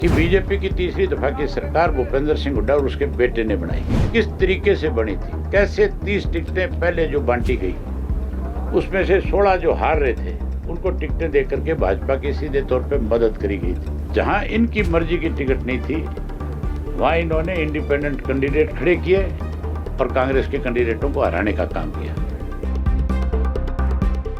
कि बीजेपी की तीसरी दफा की सरकार भूपेंद्र सिंह हुड्डा और उसके बेटे ने बनाई। किस तरीके से बनी थी, कैसे 30 टिकटें पहले जो बांटी गई उसमें से 16 जो हार रहे थे उनको टिकटें दे करके भाजपा की सीधे तौर पे मदद करी गई थी। जहां इनकी मर्जी की टिकट नहीं थी वहां इन्होंने इंडिपेंडेंट कैंडिडेट खड़े किए और कांग्रेस के कैंडिडेटों को हराने का काम किया।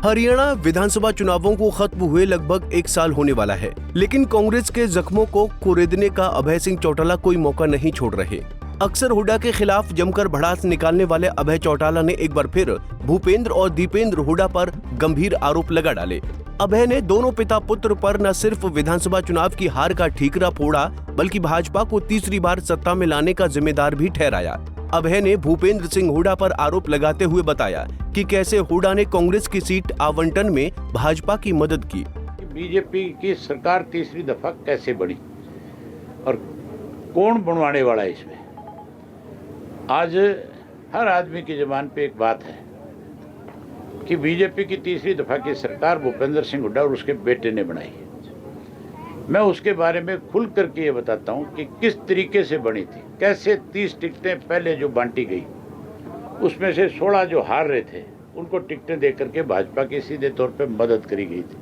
हरियाणा विधानसभा चुनावों को खत्म हुए लगभग 1 साल होने वाला है, लेकिन कांग्रेस के जख्मों को कुरेदने का अभय सिंह चौटाला कोई मौका नहीं छोड़ रहे। अक्सर हुड्डा के खिलाफ जमकर भड़ास निकालने वाले अभय चौटाला ने एक बार फिर भूपेंद्र और दीपेंद्र हुड्डा पर गंभीर आरोप लगा डाले। अभय ने दोनों पिता पुत्र पर न सिर्फ विधानसभा चुनाव की हार का ठीकरा फोड़ा, बल्कि भाजपा को तीसरी बार सत्ता में लाने का जिम्मेदार भी ठहराया। अभय ने भूपेंद्र सिंह हुड्डा पर आरोप लगाते हुए बताया कि कैसे हुड्डा ने कांग्रेस की सीट आवंटन में भाजपा की मदद की। बीजेपी की सरकार तीसरी दफा कैसे बनी और कौन बनवाने वाला है इसमें। आज हर आदमी की जुबान पे एक बात है कि बीजेपी की तीसरी दफा की सरकार भूपेंद्र सिंह हुड्डा और उसके बेटे ने बनाई। मैं उसके बारे में खुल करके ये बताता हूँ कि किस तरीके से बनी थी, कैसे 30 टिकटें पहले जो बांटी गई उसमें से 16 जो हार रहे थे उनको टिकटें दे करके भाजपा की सीधे तौर पे मदद करी गई थी।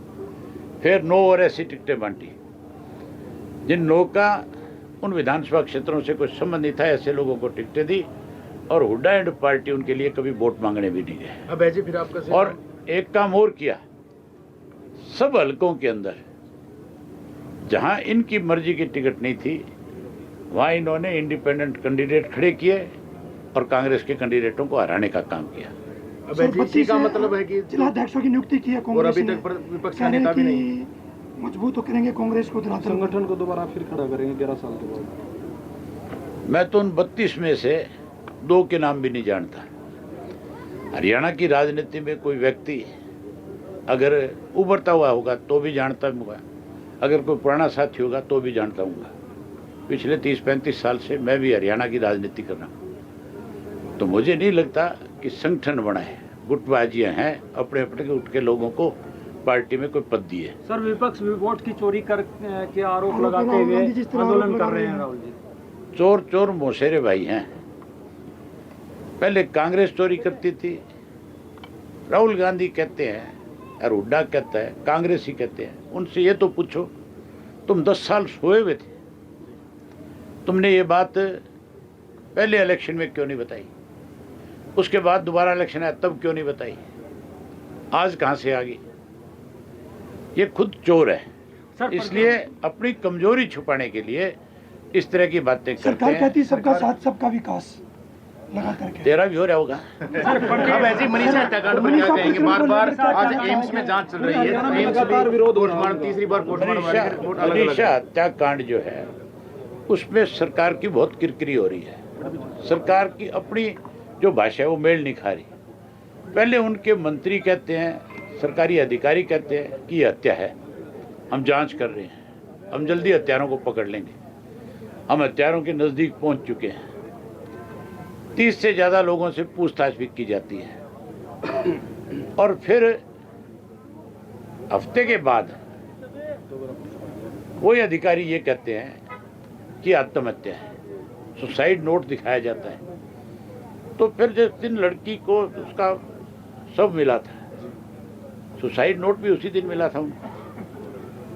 फिर 9 और ऐसी टिकटें बांटी जिन लोगों का उन विधानसभा क्षेत्रों से कोई संबंध नहीं था, ऐसे लोगों को टिकटें दी और हुड्डा एंड पार्टी उनके लिए कभी वोट मांगने भी नहीं गए। अब ऐसे फिर आपका और एक काम और किया, सब हलकों के अंदर जहां इनकी मर्जी की टिकट नहीं थी वहां इन्होंने इंडिपेंडेंट कैंडिडेट खड़े किए और कांग्रेस के कैंडिडेटों को हराने का काम किया। अब ऐसे का मतलब है कि जिलाध्यक्षों की नियुक्ति की है कांग्रेस और अभी ने। तक विपक्ष का नेता भी नहीं, मजबूत तो करेंगे कांग्रेस को, संगठन को दोबारा फिर खड़ा करेंगे 11 साल के बाद। मैं तो उन 32 में से 2 के नाम भी नहीं जानता। हरियाणा की राजनीति में कोई व्यक्ति अगर उभरता हुआ होगा तो भी जानता होगा, अगर कोई पुराना साथी होगा तो भी जानता हूँ। पिछले 30-35 साल से मैं भी हरियाणा की राजनीति कर रहा हूँ, तो मुझे नहीं लगता कि संगठन बना है। गुटबाजियाँ हैं, अपने अपने के उठ के लोगों को पार्टी में कोई पद दिए। सर, विपक्ष वोट की चोरी कर के आरोप लगाते हुए आंदोलन कर रहे हैं राहुल जी। चोर चोर मौसेरे भाई हैं। पहले कांग्रेस चोरी करती थी, राहुल गांधी कहते हैं और हुड्डा कहता है, कांग्रेस ही कहते हैं। उनसे ये तो पूछो, तुम 10 साल सोए हुए थे, तुमने ये बात पहले इलेक्शन में क्यों नहीं बताई? उसके बाद दोबारा इलेक्शन आया तब क्यों नहीं बताई? आज कहां से आ गई? ये खुद चोर है, इसलिए अपनी कमजोरी छुपाने के लिए इस तरह की बातें करते हैं। सरकार कहती सबका साथ सबका विकास लगातार तेरा भी हो रहा होगा। अब ऐसे मनीषा हत्याकांड पर क्या कहेंगे? बार-बार आज एम्स में जांच चल रही है, एम्स में विरोध पोस्टमार्टम, तीसरी बार पोस्टमार्टम। मनीषा हत्याकांड जो है उसमें सरकार की बहुत किरकिरी हो रही है। सरकार की अपनी जो भाषा है वो मेल नहीं खा रही। पहले उनके मंत्री कहते हैं, सरकारी अधिकारी कहते हैं कि ये हत्या है, हम जांच कर रहे हैं, हम जल्दी हत्यारों को पकड़ लेंगे, हम हत्यारों के नजदीक पहुंच चुके हैं। 30 से ज्यादा लोगों से पूछताछ भी की जाती है और फिर हफ्ते के बाद वही अधिकारी ये कहते हैं कि आत्महत्या है, सुसाइड नोट दिखाया जाता है। तो फिर जिस दिन लड़की को उसका शव मिला था, सुसाइड नोट भी उसी दिन मिला था उनको।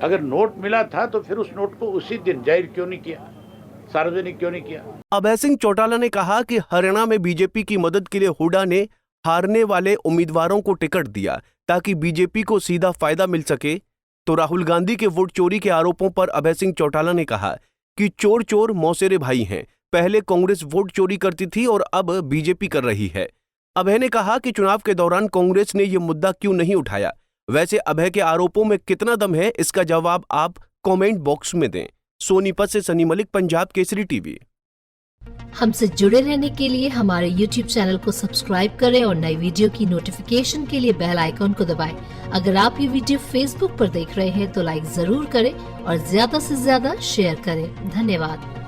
अगर नोट मिला था तो फिर उस नोट को उसी दिन जाहिर क्यों नहीं किया, सार्वजनिक क्यों नहीं किया? अभय सिंह चौटाला ने कहा कि हरियाणा में बीजेपी की मदद के लिए हुड्डा ने हारने वाले उम्मीदवारों को टिकट दिया ताकि बीजेपी को सीधा फायदा मिल सके। तो राहुल गांधी के वोट चोरी के आरोपों पर अभय सिंह चौटाला ने कहा कि चोर चोर मौसेरे भाई हैं, पहले कांग्रेस वोट चोरी करती थी और अब बीजेपी कर रही है। अभय ने कहा कि चुनाव के दौरान कांग्रेस ने यह मुद्दा क्यों नहीं उठाया। वैसे अभय के आरोपों में कितना दम है, इसका जवाब आप कमेंट बॉक्स में दें। सोनीपत से सनी मलिक, पंजाब केसरी टीवी। हमसे जुड़े रहने के लिए हमारे YouTube चैनल को सब्सक्राइब करें और नई वीडियो की नोटिफिकेशन के लिए बेल आइकॉन को दबाएं। अगर आप ये वीडियो Facebook पर देख रहे हैं तो लाइक जरूर करें और ज्यादा से ज्यादा शेयर करें। धन्यवाद।